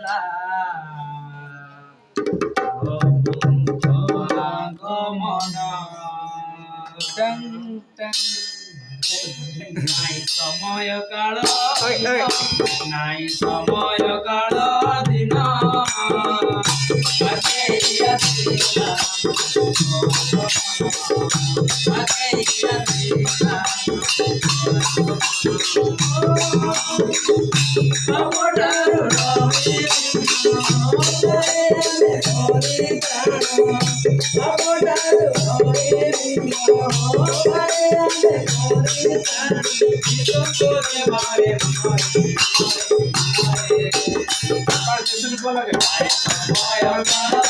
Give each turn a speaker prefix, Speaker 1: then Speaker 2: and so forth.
Speaker 1: বেলা আগমন টং টং নাই সময় কাল নাই সময় কাল দিন আগেই আসিলা আগেই আসিলা আমরার রবে আমরার রবে করে মারে মারে